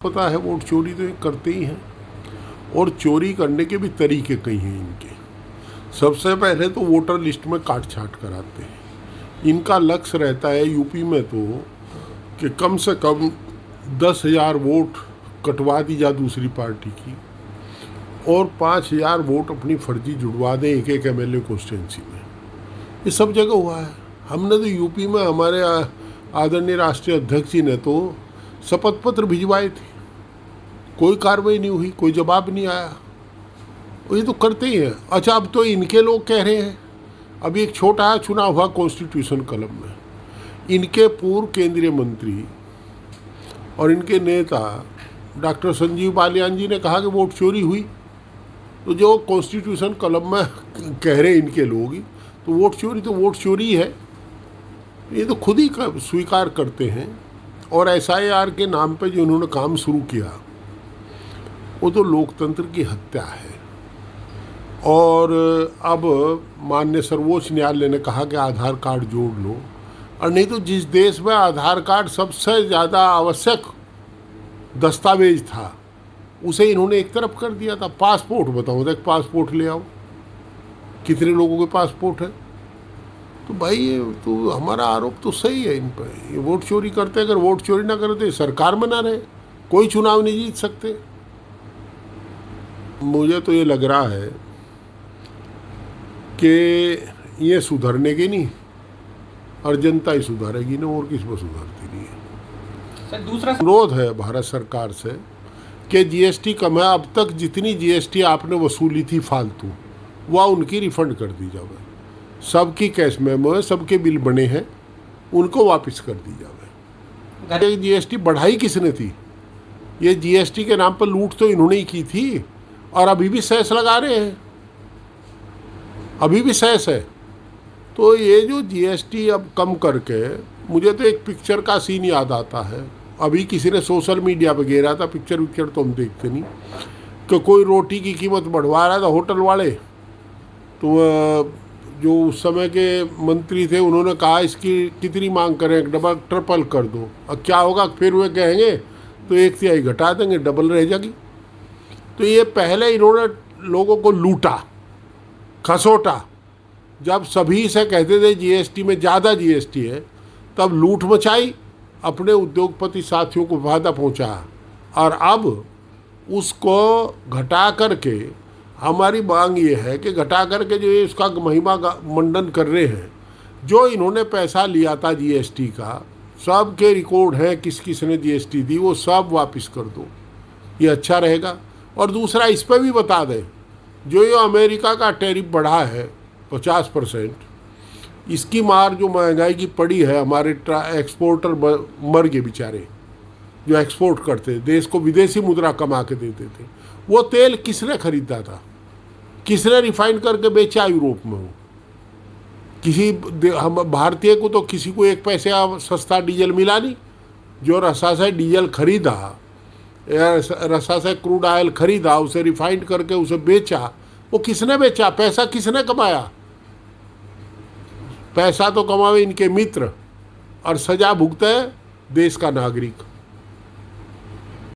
पता है वोट चोरी तो ये करते ही हैं और चोरी करने के भी तरीके कई हैं इनके। सबसे पहले तो वोटर लिस्ट में काट छाट कराते हैं। इनका लक्ष्य रहता है यूपी में तो कि कम से कम 10,000 वोट कटवा दी जा दूसरी पार्टी की और 5,000 वोट अपनी फर्जी जुड़वा दें एक एक MLA कॉन्स्टिट्यूंसी में। ये सब जगह हुआ है। हमने तो यूपी में हमारे आदरणीय राष्ट्रीय अध्यक्ष जी ने तो शपथ पत्र भिजवाए थे, कोई कार्रवाई नहीं हुई, कोई जवाब नहीं आया। ये तो करते ही हैं। अच्छा, अब तो इनके लोग कह रहे हैं, अभी एक छोटा चुनाव हुआ कॉन्स्टिट्यूशन क्लब में, इनके पूर्व केंद्रीय मंत्री और इनके नेता डॉक्टर संजीव बालियान जी ने कहा कि वोट चोरी हुई। तो जो कॉन्स्टिट्यूशन क्लब में कह रहे इनके लोग, तो वोट चोरी है, ये तो खुद ही स्वीकार करते हैं। और SIR के नाम पे जो उन्होंने काम शुरू किया वो तो लोकतंत्र की हत्या है। और अब माननीय सर्वोच्च न्यायालय ने कहा कि आधार कार्ड जोड़ लो, और नहीं तो जिस देश में आधार कार्ड सबसे ज़्यादा आवश्यक दस्तावेज था उसे इन्होंने एक तरफ कर दिया था। पासपोर्ट बताओ, देख पासपोर्ट ले आओ, कितने लोगों के पासपोर्ट है। तो भाई ये तो हमारा आरोप तो सही है इन पर, ये वोट चोरी करते। अगर वोट चोरी ना करते सरकार में ना रहे, कोई चुनाव नहीं जीत सकते। मुझे तो ये लग रहा है कि ये सुधरने की नहीं, और जनता ही सुधारेगी ना, और किस पर सुधरती नहीं है। सर दूसरा अनुरोध है भारत सरकार से कि GST कम है। अब तक जितनी GST आपने वसूली थी फालतू, वह उनकी रिफंड कर दी जाए। सबकी कैश मेमो है, सबके बिल बने हैं, उनको वापस कर दी जाए। GST बढ़ाई किसने थी? ये GST के नाम पर लूट तो इन्होंने ही की थी, और अभी भी सेस लगा रहे हैं, अभी भी सेस है। तो ये जो GST अब कम करके, मुझे तो एक पिक्चर का सीन याद आता है। अभी किसी ने सोशल मीडिया पे घेरा था, पिक्चर तो हम देखते नहीं, कि कोई रोटी की कीमत बढ़वा रहा था होटल वाले। तो जो उस समय के मंत्री थे उन्होंने कहा इसकी कितनी मांग करें, डबल ट्रिपल कर दो। अब क्या होगा, फिर वे कहेंगे तो 1/3 घटा देंगे, डबल रह जाएगी। तो ये पहले इन्होंने लोगों को लूटा, खसोटा। जब सभी से कहते थे GST में ज़्यादा GST है, तब लूट मचाई, अपने उद्योगपति साथियों को फायदा पहुंचाया। और अब उसको घटा करके हमारी मांग ये है कि घटा करके जो ये उसका महिमा मंडन कर रहे हैं, जो इन्होंने पैसा लिया था GST का, सब के रिकॉर्ड हैं, किस किस ने GST दी, वो सब वापस कर दो, ये अच्छा रहेगा। और दूसरा इस पर भी बता दें, जो ये अमेरिका का टैरिफ बढ़ा है 50%, इसकी मार जो महंगाई की पड़ी है, हमारे एक्सपोर्टर मर गए बेचारे, जो एक्सपोर्ट करते, देश को विदेशी मुद्रा कमा के देते थे। वो तेल किसने खरीदा था, किसने रिफाइन करके बेचा यूरोप में? हो किसी हम भारतीय को तो किसी को 1 पैसे सस्ता डीजल मिला नहीं। जो रसा से डीजल खरीदा या रसा से क्रूड ऑयल खरीदा, उसे रिफाइंड करके उसे बेचा, वो किसने बेचा? पैसा किसने कमाया? पैसा तो कमावे इनके मित्र, और सजा भुगते देश का नागरिक।